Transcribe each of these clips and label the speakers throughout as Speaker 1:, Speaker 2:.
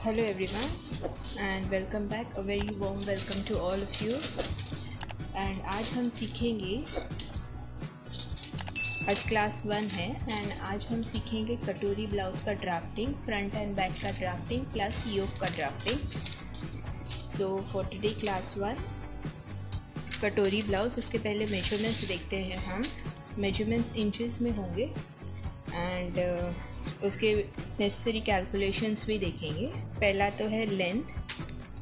Speaker 1: Hello everyone and welcome back. A very warm welcome to all of you. And आज हम सीखेंगे, आज class 1 है एंड आज हम सीखेंगे कटोरी ब्लाउज़ का ड्राफ्टिंग, फ्रंट एंड बैक का ड्राफ्टिंग प्लस योक का drafting. So for today class 1 कटोरी ब्लाउज़. उसके पहले मेजरमेंट्स देखते हैं. हम मेजरमेंट्स इंचेस में होंगे एंड उसके नेसेसरी कैलकुलेशंस भी देखेंगे. पहला तो है लेंथ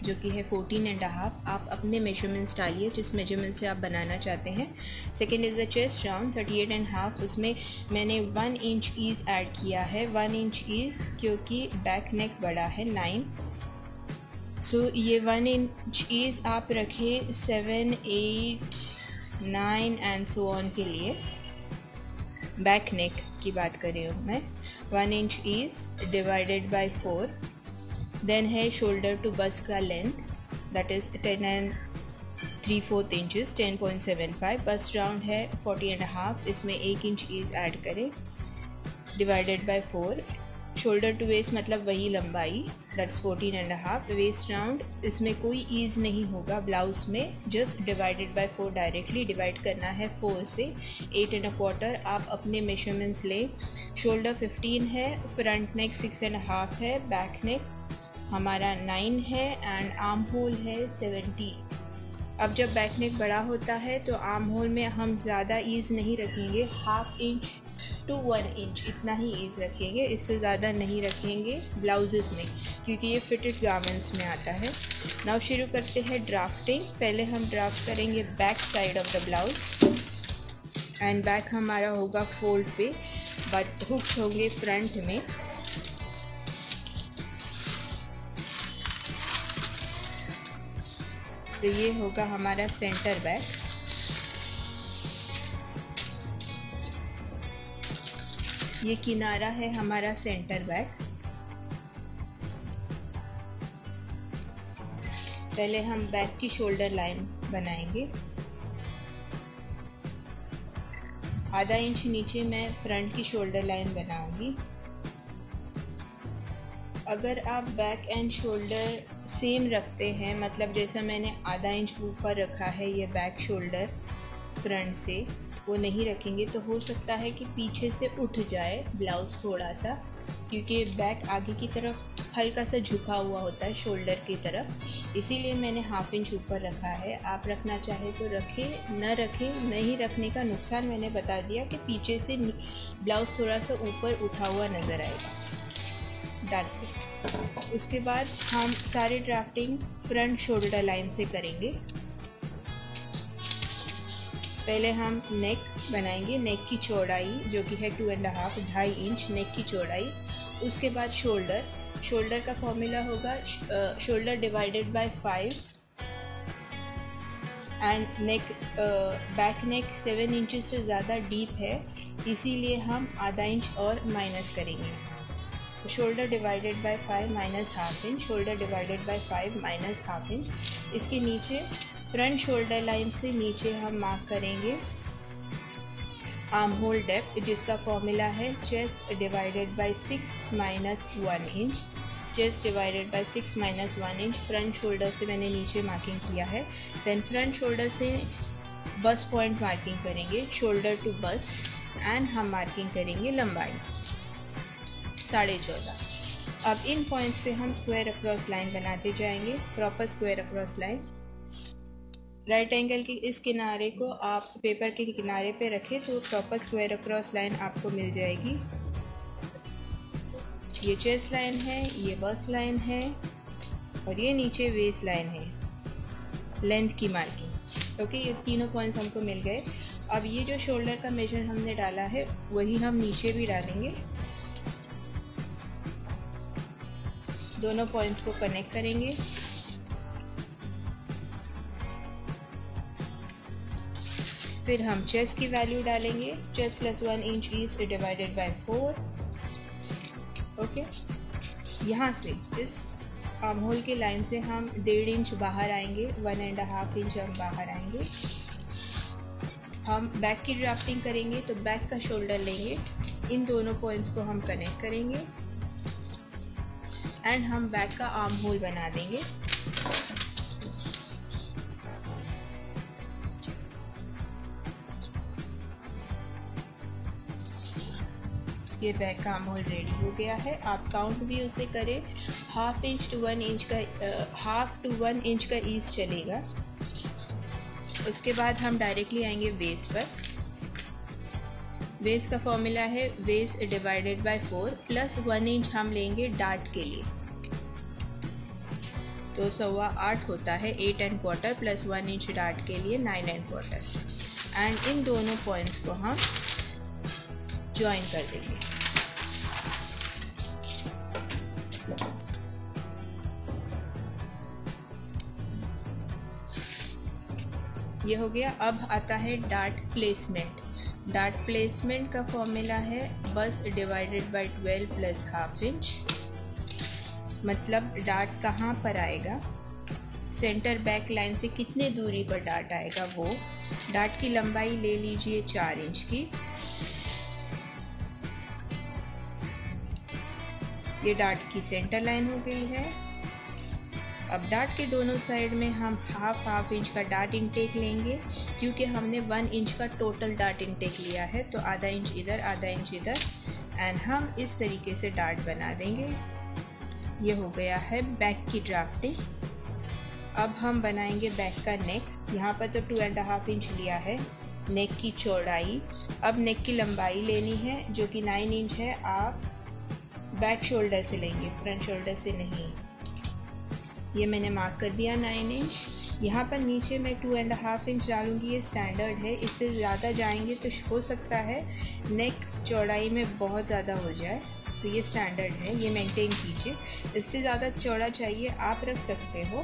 Speaker 1: जो कि है 14.5. आप अपने मेजरमेंट्स डालिए जिस मेजरमेंट से आप बनाना चाहते हैं. Second is the chest round 38.5. उसमें मैंने 1 इंच ईज ऐड किया है. 1 इंच ईज क्योंकि बैक नेक बड़ा है 9. सो ये 1 इंच ईज आप रखें 7, 8, 9 एंड सो ऑन के लिए. बैक नेक की बात कर रही हूँ मैं. 1 inch ease divided by 4. Then है शोल्डर टू बस्ट का length that is 10 and 3/4 inches 10.75. Bust round है 40.5. इसमें 1 इंच ईज ऐड करें divided by 4. Shoulder to waist मतलब वही लंबाई दैट्स 14.5. वेस्ट राउंड इसमें कोई ईज नहीं होगा ब्लाउज में, just divided by 4 directly divide करना है 4 से. 8.25 आप अपने मेजरमेंट्स लें. शोल्डर 15 है, फ्रंट नेक 6.5 है, बैक नेक हमारा 9 है एंड आर्म होल है 70. अब जब बैक नेक बड़ा होता है तो आर्म होल में हम ज़्यादा ईज नहीं रखेंगे. 1/2 इंच to 1 इंच इतना ही ईज रखेंगे, इससे ज़्यादा नहीं रखेंगे ब्लाउजेस में क्योंकि ये फिटेड गारमेंट्स में आता है. नाउ शुरू करते हैं ड्राफ्टिंग. पहले हम ड्राफ्ट करेंगे back side of the blouse and back हमारा होगा फोल्ड पे बट हुक्स होंगे फ्रंट में. तो ये होगा हमारा सेंटर बैक. ये किनारा है हमारा सेंटर बैक. पहले हम बैक की शोल्डर लाइन बनाएंगे. आधा इंच नीचे मैं फ्रंट की शोल्डर लाइन बनाऊंगी. अगर आप बैक एंड शोल्डर सेम रखते हैं, मतलब जैसा मैंने आधा इंच ऊपर रखा है ये बैक शोल्डर फ्रंट से, वो नहीं रखेंगे तो हो सकता है कि पीछे से उठ जाए ब्लाउज़ थोड़ा सा, क्योंकि बैक आगे की तरफ हल्का सा झुका हुआ होता है शोल्डर की तरफ. इसीलिए मैंने 1/2 इंच ऊपर रखा है. आप रखना चाहे तो रखें, न रखें. नहीं रखने का नुकसान मैंने बता दिया कि पीछे से ब्लाउज़ थोड़ा सा ऊपर उठा हुआ नज़र आएगा. That's it. उसके बाद हम सारे ड्राफ्टिंग फ्रंट शोल्डर लाइन से करेंगे. पहले हम नेक बनाएंगे. नेक की चौड़ाई जो कि है 2.5 इंच नेक की चौड़ाई. उसके बाद शोल्डर का फॉर्मूला होगा shoulder divided by 5 and neck. Back neck 7 inches से ज़्यादा डीप है इसीलिए हम आधा इंच और माइनस करेंगे. Shoulder divided by 5 minus 1/2 inch. Shoulder divided by 5 minus 1/2 inch. इसके नीचे फ्रंट शोल्डर लाइन से नीचे हम मार्क करेंगे आर्म होल डेप्थ जिसका फॉर्मूला है chest divided by 6 minus 1 inch. Chest divided by 6 minus 1 inch. Front shoulder से मैंने नीचे मार्किंग किया है. देन फ्रंट शोल्डर से बस्ट पॉइंट मार्किंग करेंगे शोल्डर टू बस्ट एंड हम मार्किंग करेंगे लंबाई 14.5. अब इन पॉइंट्स पे हम स्क्वायर अक्रॉस लाइन बनाते जाएंगे. Proper square across line. Right angle के इस किनारे को आप पेपर के किनारे पे रखें तो प्रॉपर स्क्वायर अक्रॉस लाइन आपको मिल जाएगी. ये चेस्ट लाइन है, ये बस्ट लाइन है और ये नीचे वेस्ट लाइन है लेंथ की मार्किंग. ओके, ये तीनों पॉइंट्स हमको मिल गए. अब ये जो शोल्डर का मेजर हमने डाला है वही हम नीचे भी डालेंगे. दोनों पॉइंट्स को कनेक्ट करेंगे. फिर हम चेस्ट की वैल्यू डालेंगे. Chest plus 1 inch ease divided by 4. Okay, यहाँ से इस आर्म होल की लाइन से हम 1.5 इंच बाहर आएंगे. 1.5 इंच हम बाहर आएंगे. हम बैक की ड्राफ्टिंग करेंगे तो बैक का शोल्डर लेंगे. इन दोनों पॉइंट्स को हम कनेक्ट करेंगे. एंड हम बैक का आर्म होल बना देंगे। ये बैक का आर्म होल रेडी हो गया है। आप काउंट भी उसे करें, हाफ टू 1 इंच का ईज चलेगा। उसके बाद हम डायरेक्टली आएंगे बेस पर। बेस का फॉर्मूला है base divided by 4 plus 1 inch हम लेंगे डार्ट के लिए, तो 8.25 होता है। 8¼ प्लस 1 इंच डार्ट के लिए 9¼ एंड इन दोनों पॉइंट्स को हम ज्वाइन कर देंगे। ये हो गया। अब आता है डार्ट प्लेसमेंट। डार्ट प्लेसमेंट का फॉर्मूला है बस divided by 12 plus half inch. मतलब डार्ट कहाँ पर आएगा, सेंटर बैक लाइन से कितने दूरी पर डार्ट आएगा वो। डार्ट की लंबाई ले लीजिए 4 इंच की। ये डार्ट की सेंटर लाइन हो गई है। अब डार्ट के दोनों साइड में हम हाफ इंच का डार्ट इनटेक लेंगे, क्योंकि हमने 1 इंच का टोटल डार्ट इनटेक लिया है, तो आधा इंच इधर आधा इंच इधर, एंड हम इस तरीके से डार्ट बना देंगे। ये हो गया है बैक की ड्राफ्टिंग। अब हम बनाएंगे बैक का नेक। यहाँ पर तो 2.5 इंच लिया है नेक की चौड़ाई। अब नेक की लंबाई लेनी है जो कि 9 इंच है। आप बैक शोल्डर से लेंगे, फ्रंट शोल्डर से नहीं। ये मैंने मार्क कर दिया 9 इंच। यहाँ पर नीचे मैं 2.5 इंच डालूंगी, ये स्टैंडर्ड है। इससे ज़्यादा जाएंगे तो हो सकता है नेक चौड़ाई में बहुत ज़्यादा हो जाए, तो ये स्टैंडर्ड है, ये मेंटेन कीजिए। इससे ज़्यादा चौड़ा चाहिए आप रख सकते हो,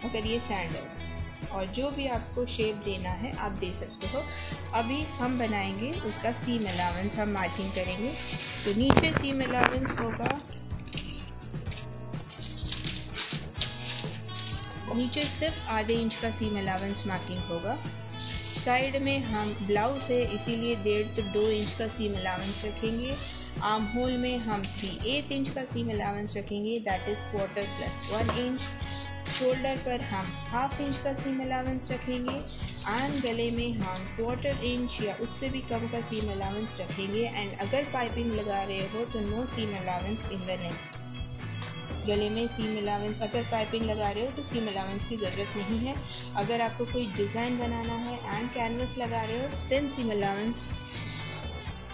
Speaker 1: मगर ये स्टैंडर्ड। और जो भी आपको शेप देना है आप दे सकते हो। अभी हम बनाएंगे उसका सीम अलाउंस, हम मार्किंग करेंगे। तो नीचे सीम अलाउंस होगा, नीचे सिर्फ आधे इंच का सीम अलाउंस मार्किंग होगा। साइड में हम ब्लाउज है इसीलिए 1.5 to 2 इंच का सीम अलाउंस रखेंगे। आर्म होल में हम 3/8 इंच का सीम अलाउंस रखेंगे, that is 1/4 plus 1 inch. Shoulder पर हम हाफ इंच का सीम अलाउंस रखेंगे एंड गले में हम 1/4 इंच या उससे भी कम का सीम अलाउंस रखेंगे। एंड अगर पाइपिंग लगा रहे हो तो no seam allowance in the neck. गले में सीम अलाउंस, अगर पाइपिंग लगा रहे हो तो सीम अलाउंस की ज़रूरत नहीं है। अगर आपको कोई डिज़ाइन बनाना है एंड कैनवस लगा रहे हो देन सीम अलाउंस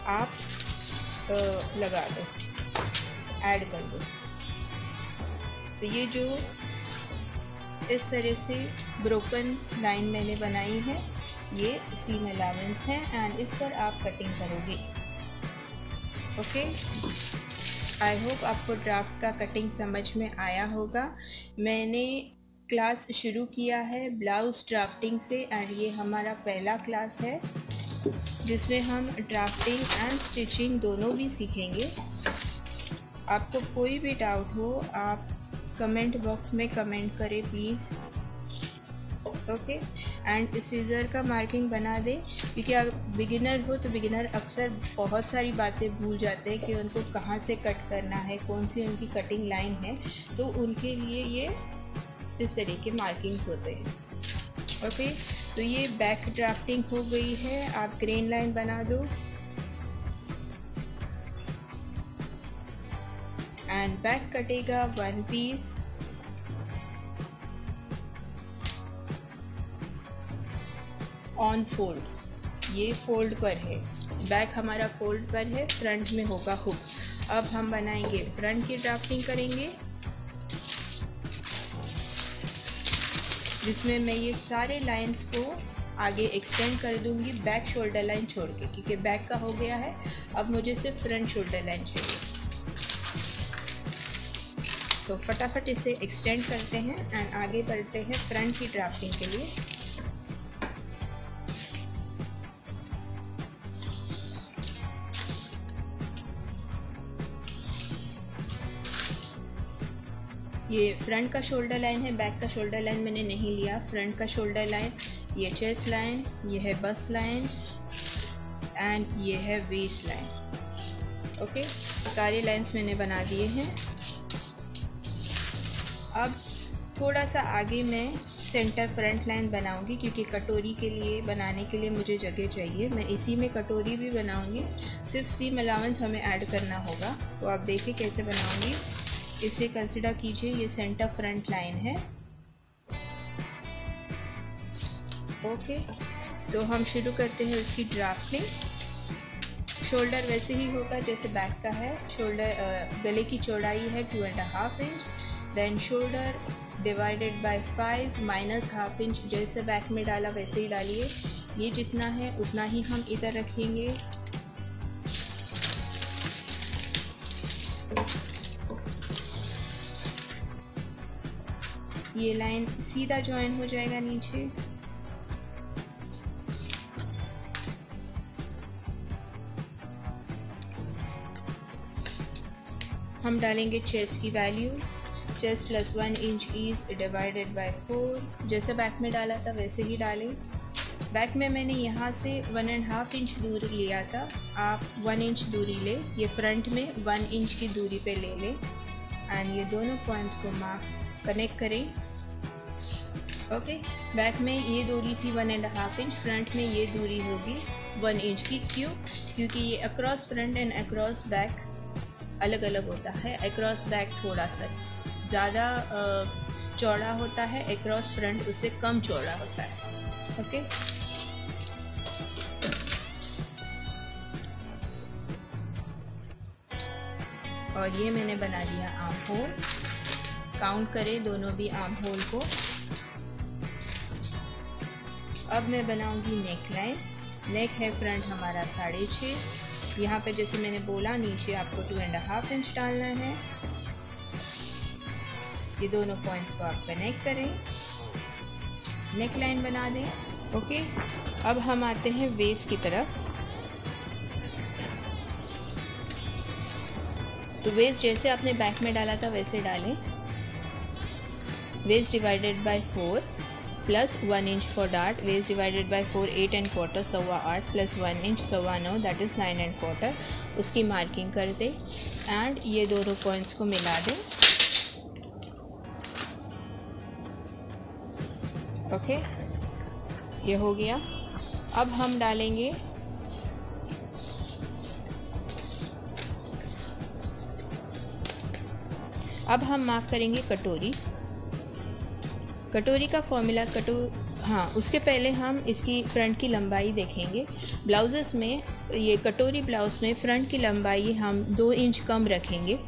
Speaker 1: आप लगा दो, ऐड कर दो। तो ये जो इस तरह से ब्रोकन लाइन मैंने बनाई है ये सीम अलाउंस है एंड इस पर आप कटिंग करोगे। ओके, आई होप आपको ड्राफ्ट का कटिंग समझ में आया होगा। मैंने क्लास शुरू किया है ब्लाउज ड्राफ्टिंग से एंड ये हमारा पहला क्लास है जिसमें हम ड्राफ्टिंग एंड स्टिचिंग दोनों भी सीखेंगे। आपको कोई भी डाउट हो आप कमेंट बॉक्स में कमेंट करें प्लीज़। ओके, एंड सीज़र का मार्किंग बना दें, क्योंकि अगर बिगिनर हो तो बिगिनर अक्सर बहुत सारी बातें भूल जाते हैं कि उनको कहाँ से कट करना है, कौन सी उनकी कटिंग लाइन है, तो उनके लिए ये इस तरह के मार्किंग्स होते हैं। ओके, तो ये बैक ड्राफ्टिंग हो गई है। आप ग्रेन लाइन बना दो एंड बैक कटेगा 1 पीस। ऑन फोल्ड, ये फोल्ड पर है, बैक हमारा फोल्ड पर है, फ्रंट में होगा हुक। अब हम बनाएंगे फ्रंट की ड्राफ्टिंग करेंगे, जिसमें मैं ये सारे लाइंस को आगे एक्सटेंड कर दूंगी बैक शोल्डर लाइन छोड़ के, क्योंकि बैक का हो गया है। अब मुझे सिर्फ फ्रंट शोल्डर लाइन चाहिए, तो फटाफट इसे एक्सटेंड करते हैं एंड आगे बढ़ते हैं फ्रंट की ड्राफ्टिंग के लिए। ये फ्रंट का शोल्डर लाइन है, बैक का शोल्डर लाइन मैंने नहीं लिया। फ्रंट का शोल्डर लाइन, ये चेस्ट लाइन, ये है बस्ट लाइन एंड ये है वेस्ट लाइन। ओके, सारे लाइंस मैंने बना दिए हैं। अब थोड़ा सा आगे मैं सेंटर फ्रंट लाइन बनाऊंगी, क्योंकि कटोरी के लिए बनाने के लिए मुझे जगह चाहिए। मैं इसी में कटोरी भी बनाऊंगी, सिर्फ स्टीम अलाउंस हमें ऐड करना होगा। तो आप देखिए कैसे बनाऊंगी, इसे कंसिडर कीजिए, ये सेंटर फ्रंट लाइन है। ओके, तो हम शुरू करते हैं उसकी ड्राफ्टिंग। शोल्डर वैसे ही होगा जैसे बैक का है। शोल्डर गले की चौड़ाई है 2.5 inch. Then shoulder divided by 5 minus half inch, जैसे बैक में डाला वैसे ही डालिए। ये जितना है उतना ही हम इधर रखेंगे। ये लाइन सीधा ज्वाइन हो जाएगा नीचे। हम डालेंगे चेस्ट की value. Chest plus 1 inch is divided by 4, जैसे बैक में डाला था वैसे ही डालें। बैक में मैंने यहाँ से 1.5 इंच दूर लिया था, आप 1 इंच दूरी ले। ये फ्रंट में 1 इंच की दूरी पे ले लें एंड ये दोनों पॉइंट्स को मार्क कनेक्ट करें। ओके, बैक में ये दूरी थी 1.5 इंच, फ्रंट में ये दूरी होगी 1 इंच की। क्यों? क्योंकि ये across front end across back अलग अलग होता है। अक्रॉस बैक थोड़ा सा ज़्यादा चौड़ा होता है, अक्रॉस फ्रंट उससे कम चौड़ा होता है। ओके, और ये मैंने बना दिया आर्म होल। काउंट करें दोनों भी आर्म होल को। अब मैं बनाऊंगी नेक लाइन। नेक है फ्रंट हमारा 6.5। यहाँ पे जैसे मैंने बोला नीचे आपको 2.5 इंच डालना है। ये दोनों पॉइंट्स को आप कनेक्ट करें, नेक लाइन बना दें। ओके, अब हम आते हैं वेस्ट की तरफ। तो वेस्ट जैसे आपने बैक में डाला था वैसे डालें। Waist divided by 4 plus 1 inch for dart. Waist divided by 4 8.25 8.25 plus 1 inch 9.25 that is 9.25। उसकी मार्किंग कर दें एंड ये दोनों पॉइंट्स को मिला दें। ओके, ये हो गया। अब हम डालेंगे अब हम मार्क करेंगे कटोरी। कटोरी का फॉर्मूला उसके पहले हम इसकी फ्रंट की लंबाई देखेंगे। ब्लाउजेस में, ये कटोरी ब्लाउज में फ्रंट की लंबाई हम 2 इंच कम रखेंगे।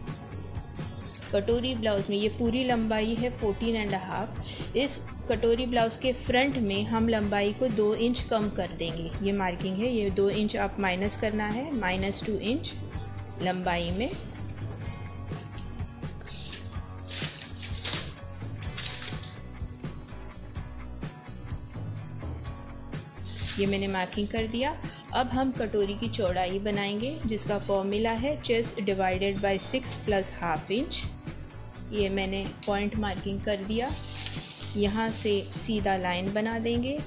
Speaker 1: कटोरी ब्लाउज में ये पूरी लंबाई है 14.5। इस कटोरी ब्लाउज के फ्रंट में हम लंबाई को 2 इंच कम कर देंगे। ये मार्किंग है, ये 2 इंच आप माइनस करना है, -2 इंच लंबाई में। ये मैंने मार्किंग कर दिया। अब हम कटोरी की चौड़ाई बनाएंगे, जिसका फॉर्मूला है chest divided by 6 plus half inch. ये मैंने पॉइंट मार्किंग कर दिया। यहाँ से सीधा लाइन बना देंगे।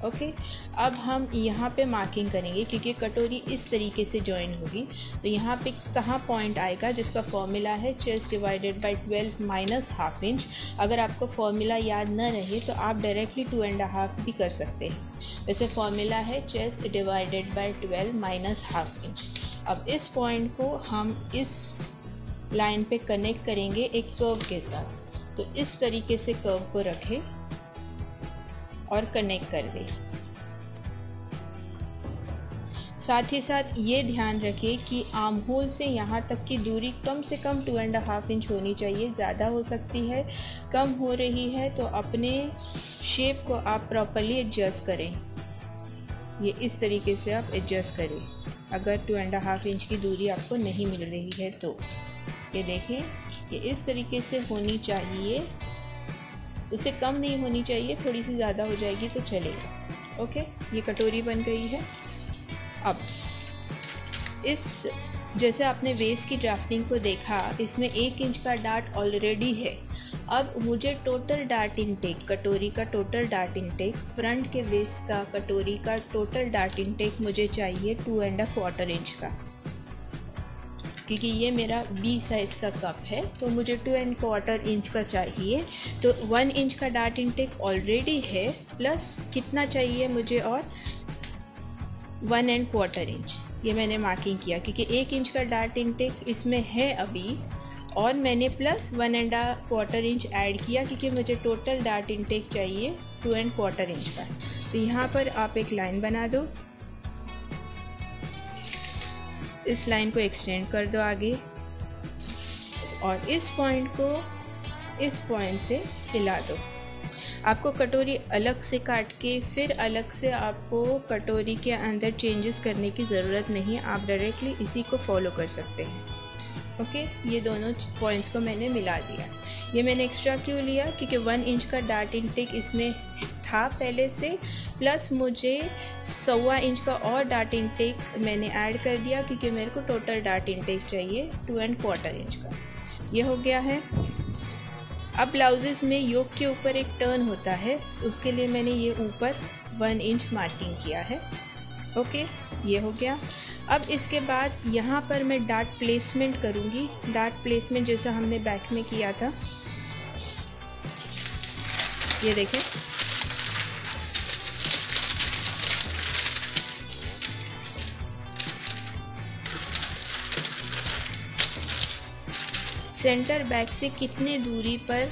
Speaker 1: ओके, अब हम यहाँ पे मार्किंग करेंगे, क्योंकि कटोरी इस तरीके से जॉइन होगी। तो यहाँ पे कहाँ पॉइंट आएगा, जिसका फॉर्मूला है chest divided by 12 minus half inch. अगर आपको फॉर्मूला याद न रहे तो आप डायरेक्टली 2.5 भी कर सकते हैं। वैसे फॉर्मूला है chest divided by 12 minus half inch. अब इस पॉइंट को हम इस लाइन पे कनेक्ट करेंगे एक कर्व के साथ। तो इस तरीके से कर्व को रखें और कनेक्ट कर दें। साथ ही साथ ये ध्यान रखें कि आर्म होल से यहाँ तक की दूरी कम से कम 2.5 इंच होनी चाहिए। ज़्यादा हो सकती है, कम हो रही है तो अपने शेप को आप प्रॉपरली एडजस्ट करें। ये इस तरीके से आप एडजस्ट करें। अगर 2.5 इंच की दूरी आपको नहीं मिल रही है तो ये देखें, ये इस तरीके से होनी चाहिए, उससे कम नहीं होनी चाहिए। थोड़ी सी ज़्यादा हो जाएगी तो चलेगा। ओके, ये कटोरी बन गई है। अब इस जैसे आपने वेस्ट की ड्राफ्टिंग को देखा, इसमें 1 इंच का डार्ट ऑलरेडी है। अब मुझे टोटल डार्ट इनटेक, कटोरी का टोटल डार्ट इनटेक, फ्रंट के वेस्ट का कटोरी का टोटल डार्ट इनटेक मुझे चाहिए 2.25 इंच का। क्योंकि ये मेरा बी साइज़ का कप है तो मुझे 2¼ इंच का चाहिए। तो 1 इंच का डार्ट इनटेक ऑलरेडी है, प्लस कितना चाहिए मुझे और 1¼ इंच। ये मैंने मार्किंग किया क्योंकि 1 इंच का डार्ट इनटेक इसमें है अभी, और मैंने प्लस 1¼ इंच ऐड किया क्योंकि मुझे टोटल डार्ट इनटेक चाहिए 2¼ इंच का। तो यहाँ पर आप एक लाइन बना दो, इस लाइन को एक्सटेंड कर दो आगे, और इस पॉइंट को इस पॉइंट से हिला दो। आपको कटोरी अलग से काट के फिर अलग से आपको कटोरी के अंदर चेंजेस करने की ज़रूरत नहीं, आप डायरेक्टली इसी को फॉलो कर सकते हैं। ओके, ये दोनों पॉइंट्स को मैंने मिला दिया। ये मैंने एक्स्ट्रा क्यों लिया, क्योंकि 1 इंच का डार्ट इनटेक इसमें था पहले से, प्लस मुझे 1.25 इंच का और डार्ट इनटेक मैंने ऐड कर दिया क्योंकि मेरे को टोटल डार्ट इनटेक चाहिए 2¼ इंच का। ये हो गया है। अब ब्लाउजेस में योक के ऊपर एक टर्न होता है, उसके लिए मैंने ये ऊपर 1 इंच मार्किंग किया है। ओके, ये हो गया। अब इसके बाद यहाँ पर मैं डार्ट प्लेसमेंट करूँगी। डार्ट प्लेसमेंट जैसा हमने बैक में किया था, ये देखें, सेंटर बैक से कितने दूरी पर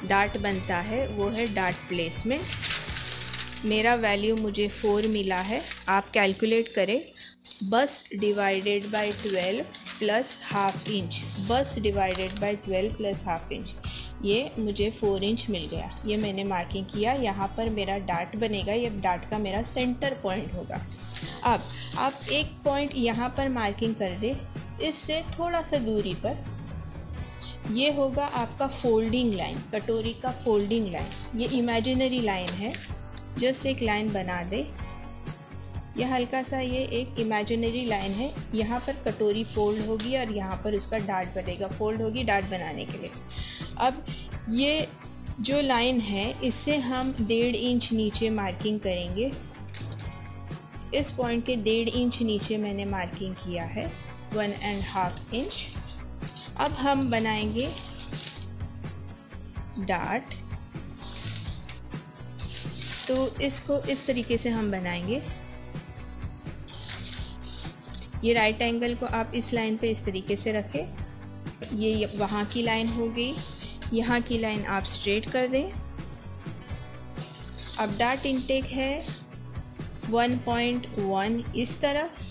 Speaker 1: डार्ट बनता है वो है डार्ट प्लेसमेंट। मेरा वैल्यू मुझे 4 मिला है, आप कैलकुलेट करें। बस डिवाइडेड बाय 12 प्लस ½ इंच, बस डिवाइडेड बाय 12 प्लस ½ इंच, ये मुझे 4 इंच मिल गया। ये मैंने मार्किंग किया, यहाँ पर मेरा डार्ट बनेगा, ये डार्ट का मेरा सेंटर पॉइंट होगा। अब आप एक पॉइंट यहाँ पर मार्किंग कर दे, इससे थोड़ा सा दूरी पर ये होगा आपका फोल्डिंग लाइन, कटोरी का फोल्डिंग लाइन। ये इमेजिनरी लाइन है, जस्ट एक लाइन बना दे। यह हल्का सा ये एक इमेजिनरी लाइन है, यहाँ पर कटोरी फोल्ड होगी और यहाँ पर उसका डार्ट बनेगा, फोल्ड होगी डार्ट बनाने के लिए। अब ये जो लाइन है इससे हम 1.5 इंच नीचे मार्किंग करेंगे। इस पॉइंट के 1.5 इंच नीचे मैंने मार्किंग किया है 1½ इंच। अब हम बनाएंगे डार्ट, तो इसको इस तरीके से हम बनाएंगे। ये राइट एंगल को आप इस लाइन पे इस तरीके से रखें, ये वहाँ की लाइन हो गई, यहाँ की लाइन आप स्ट्रेट कर दें। अब डार्ट इनटेक है 1.1 इस तरफ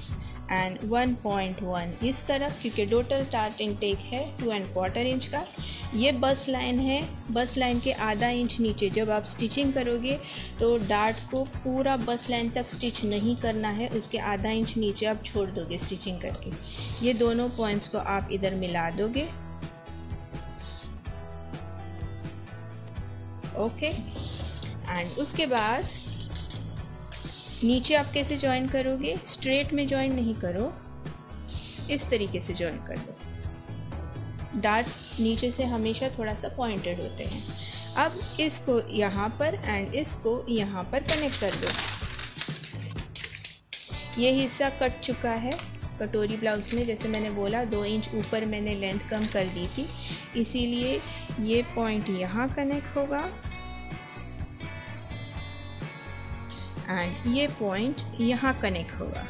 Speaker 1: एंड 1.1 इस तरफ, क्योंकि टोटल डार्ट इनटेक है 2¼ इंच का। ये बस लाइन है, बस लाइन के ½ इंच नीचे जब आप स्टिचिंग करोगे तो डार्ट को पूरा बस लाइन तक स्टिच नहीं करना है, उसके ½ इंच नीचे आप छोड़ दोगे स्टिचिंग करके। ये दोनों पॉइंट्स को आप इधर मिला दोगे। ओके, एंड उसके बाद नीचे आप कैसे ज्वाइन करोगे, स्ट्रेट में ज्वाइन नहीं करो, इस तरीके से ज्वाइन कर दो। डार्ट्स नीचे से हमेशा थोड़ा सा पॉइंटेड होते हैं। अब इसको यहाँ पर एंड इसको यहाँ पर कनेक्ट कर दो। ये हिस्सा कट चुका है कटोरी ब्लाउज में, जैसे मैंने बोला 2 इंच ऊपर मैंने लेंथ कम कर दी थी, इसीलिए ये पॉइंट यहाँ कनेक्ट होगा एंड ये पॉइंट यहाँ कनेक्ट होगा।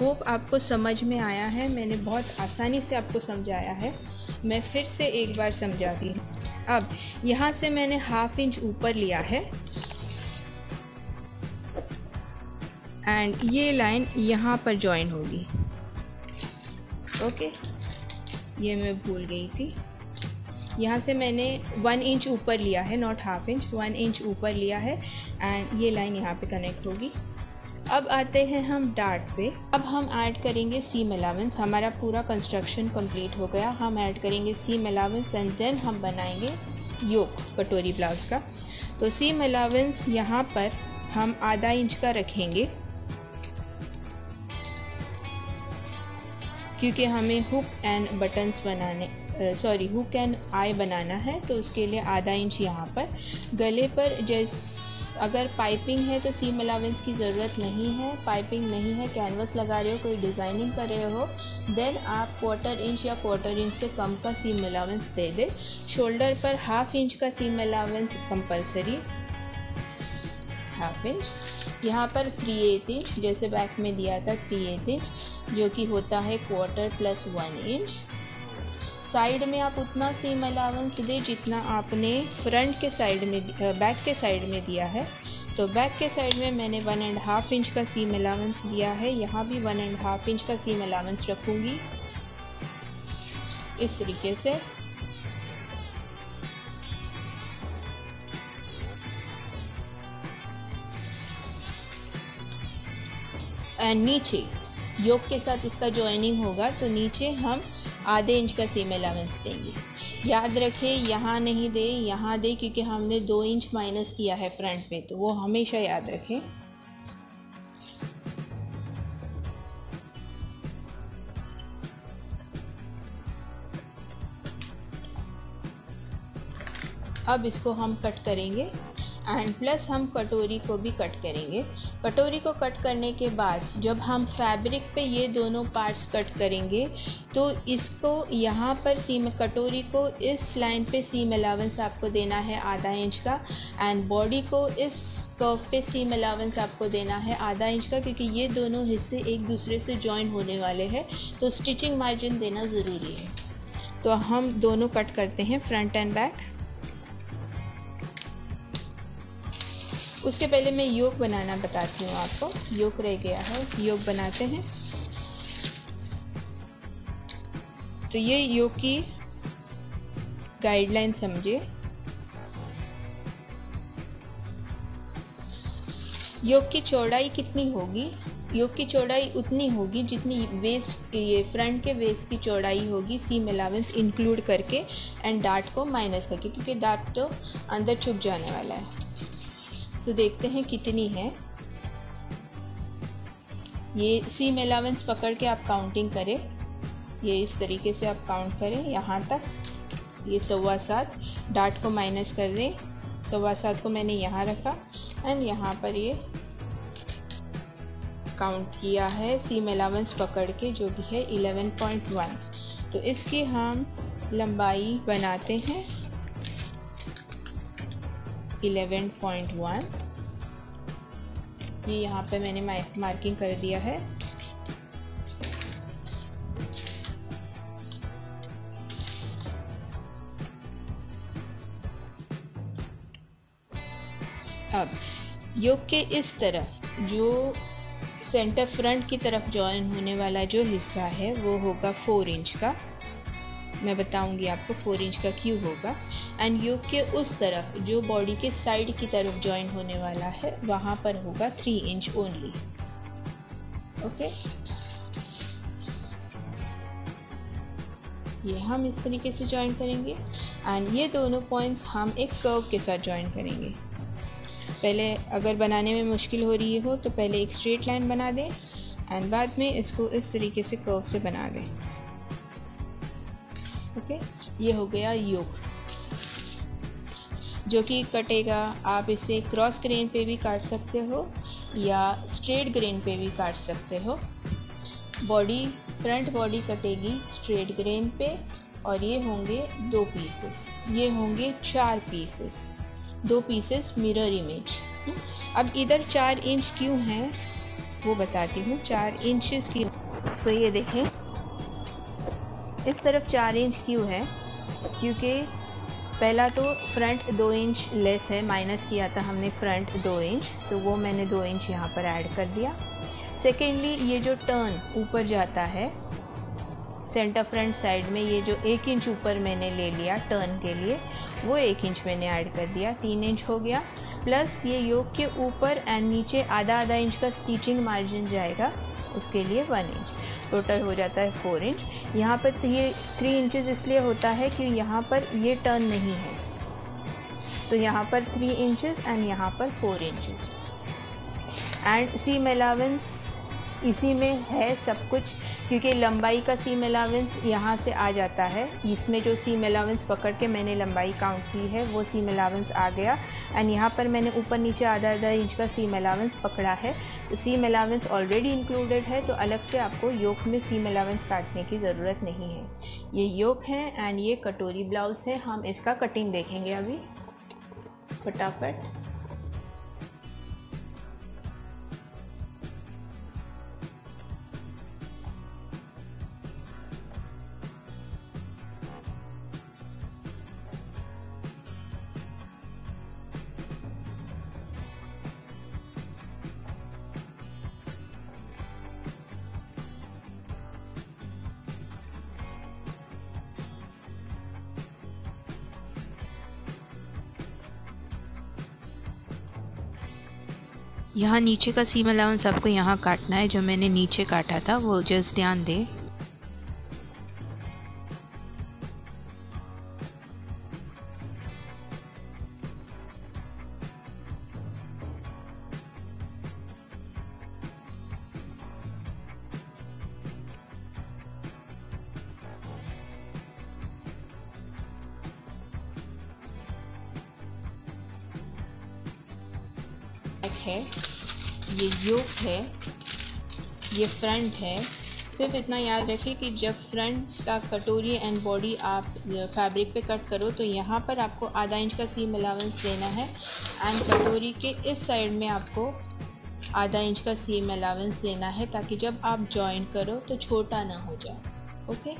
Speaker 1: होप आपको समझ में आया है, मैंने बहुत आसानी से आपको समझाया है। मैं फिर से एक बार समझाती हूँ। अब यहाँ से मैंने ½ इंच ऊपर लिया है एंड ये लाइन यहाँ पर जॉइन होगी। ओके, ये मैं भूल गई थी। यहाँ से मैंने 1 इंच ऊपर लिया है, नॉट ½ इंच, 1 इंच ऊपर लिया है एंड ये लाइन यहाँ पे कनेक्ट होगी। अब आते हैं हम डार्ट पे। अब हम ऐड करेंगे सीम अलाउंस। हमारा पूरा कंस्ट्रक्शन कंप्लीट हो गया। हम ऐड करेंगे सीम अलाउंस एंड देन हम बनाएंगे योक कटोरी ब्लाउज का। तो सीम अलाउंस यहाँ पर हम ½ इंच का रखेंगे, क्योंकि हमें हुक एंड बटन्स बनाने हुक एंड आई बनाना है, तो उसके लिए ½ इंच यहाँ पर। गले पर अगर पाइपिंग है तो सीम अलाउंस की ज़रूरत नहीं है, पाइपिंग नहीं है, कैनवस लगा रहे हो, कोई डिज़ाइनिंग कर रहे हो, देन आप 1/4 इंच या 1/4 इंच से कम का सीम अलाउंस दे दे। शोल्डर पर 1/2 इंच का सीम अलाउंस कंपलसरी, 1/2 इंच। यहाँ पर 3/8 इंच जैसे बैक में दिया था 3/8 इंच, जो कि होता है 1/4 प्लस 1 इंच। साइड में आप उतना सीम अलाउंस दे जितना आपने फ्रंट के साइड में बैक के साइड में दिया है। तो बैक के साइड में मैंने 1.5 इंच का सीम अलाउंस दिया है, यहाँ भी 1.5 इंच का सीम अलाउंस रखूँगी इस तरीके से। नीचे योक के साथ इसका जॉइनिंग होगा तो नीचे हम आधे इंच का सीम अलाउंस देंगे। याद रखें यहाँ नहीं दे, यहाँ दे, क्योंकि हमने 2 इंच माइनस किया है फ्रंट में, तो वो हमेशा याद रखें। अब इसको हम कट करेंगे एंड प्लस हम कटोरी को भी कट करेंगे। कटोरी को कट करने के बाद जब हम फैब्रिक पे ये दोनों पार्ट्स कट करेंगे तो इसको यहाँ पर सीम, कटोरी को इस लाइन पे सीम अलाउंस आपको देना है आधा इंच का, एंड बॉडी को इस कर्व पे सीम अलाउंस आपको देना है आधा इंच का, क्योंकि ये दोनों हिस्से एक दूसरे से जॉइन होने वाले हैं, तो स्टिचिंग मार्जिन देना ज़रूरी है। तो हम दोनों कट करते हैं, फ्रंट एंड बैक। उसके पहले मैं योक बनाना बताती हूँ आपको। योक रह गया है, योक बनाते हैं। तो ये योक की गाइडलाइन समझिए। योक की चौड़ाई कितनी होगी? योक की चौड़ाई उतनी होगी जितनी वेस्ट, ये फ्रंट के वेस्ट की चौड़ाई होगी, सीम अलाउंस इंक्लूड करके एंड डार्ट को माइनस करके, क्योंकि डार्ट तो अंदर छुप जाने वाला है। तो देखते हैं कितनी है। ये सीम अलाउंस पकड़ के आप काउंटिंग करें, ये इस तरीके से आप काउंट करें यहाँ तक, ये 7.25, डार्ट को माइनस कर दें, 7.25 को मैंने यहाँ रखा एंड यहाँ पर ये काउंट किया है सीम अलाउंस पकड़ के, जो कि है 11.1। तो इसकी हम लंबाई बनाते हैं 11.1। ये यहाँ पे मैंने मार्किंग कर दिया है। अब योक के इस तरफ जो सेंटर फ्रंट की तरफ जॉइन होने वाला जो हिस्सा है वो होगा 4 इंच का। मैं बताऊंगी आपको 4 इंच का क्यों होगा। एंड योक के उस तरफ जो बॉडी के साइड की तरफ जॉइन होने वाला है वहाँ पर होगा 3 इंच ओनली। ओके, ये हम इस तरीके से जॉइन करेंगे एंड ये दोनों पॉइंट्स हम एक कर्व के साथ जॉइन करेंगे। पहले अगर बनाने में मुश्किल हो रही हो तो पहले एक स्ट्रेट लाइन बना दें एंड बाद में इसको इस तरीके से कर्व से बना दें। ओके, ये हो गया योक जो कि कटेगा। आप इसे क्रॉस ग्रेन पे भी काट सकते हो या स्ट्रेट ग्रेन पे भी काट सकते हो। बॉडी, फ्रंट बॉडी कटेगी स्ट्रेट ग्रेन पे और ये होंगे 2 पीसेस, ये होंगे 4 पीसेस, 2 पीसेस मिरर इमेज। अब इधर 4 इंच क्यों है वो बताती हूँ। 4 इंचेस क्यों? सो ये देखें, इस तरफ 4 इंच क्यों है? क्योंकि पहला तो फ्रंट 2 इंच लेस है, माइनस किया था हमने फ्रंट 2 इंच, तो वो मैंने 2 इंच यहाँ पर ऐड कर दिया। सेकेंडली, ये जो टर्न ऊपर जाता है सेंटर फ्रंट साइड में, ये जो 1 इंच ऊपर मैंने ले लिया टर्न के लिए, वो 1 इंच मैंने ऐड कर दिया, 3 इंच हो गया। प्लस ये योक के ऊपर एंड नीचे आधा इंच का स्टिचिंग मार्जिन जाएगा, उसके लिए 1 इंच, टोटल हो जाता है 4 इंच। यहाँ पर ये 3 इंचेस इसलिए होता है कि यहाँ पर ये टर्न नहीं है, तो यहाँ पर 3 इंचेस एंड यहाँ पर 4 इंचेस। एंड सीम अलाउंस इसी में है सब कुछ, क्योंकि लंबाई का सीम अलाउंस यहाँ से आ जाता है। इसमें जो सीम अलाउंस पकड़ के मैंने लंबाई काउंट की है वो सीम अलाउंस आ गया। एंड यहाँ पर मैंने ऊपर नीचे आधा आधा इंच का सीम अलाउंस पकड़ा है। तो सीम अलाउंस ऑलरेडी इंक्लूडेड है, तो अलग से आपको योक में सीम अलाउंस काटने की ज़रूरत नहीं है। ये योक है एंड ये कटोरी ब्लाउज है। हम इसका कटिंग देखेंगे अभी फटाफट।
Speaker 2: यहाँ नीचे का सीम अलाउंस आपको यहाँ काटना है, जो मैंने नीचे काटा था वो जस्ट ध्यान दें।
Speaker 1: है, ये योक है, ये फ्रंट है। सिर्फ इतना याद रखिए कि जब फ्रंट का कटोरी एंड बॉडी आप फैब्रिक पे कट करो तो यहाँ पर आपको आधा इंच का सीम अलाउंस देना है एंड कटोरी के इस साइड में आपको आधा इंच का सीम अलाउंस देना है, ताकि जब आप जॉइन करो तो छोटा ना हो जाए। ओके,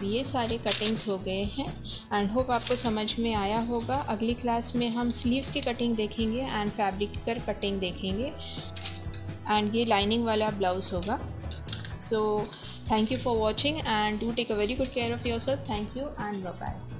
Speaker 1: ये सारे कटिंग्स हो गए हैं एंड होप आपको समझ में आया होगा। अगली क्लास में हम स्लीव्स की कटिंग देखेंगे एंड फैब्रिक पर कटिंग देखेंगे एंड ये लाइनिंग वाला ब्लाउज होगा। So thank you for watching and do take a very good care of yourself. Thank you and bye bye.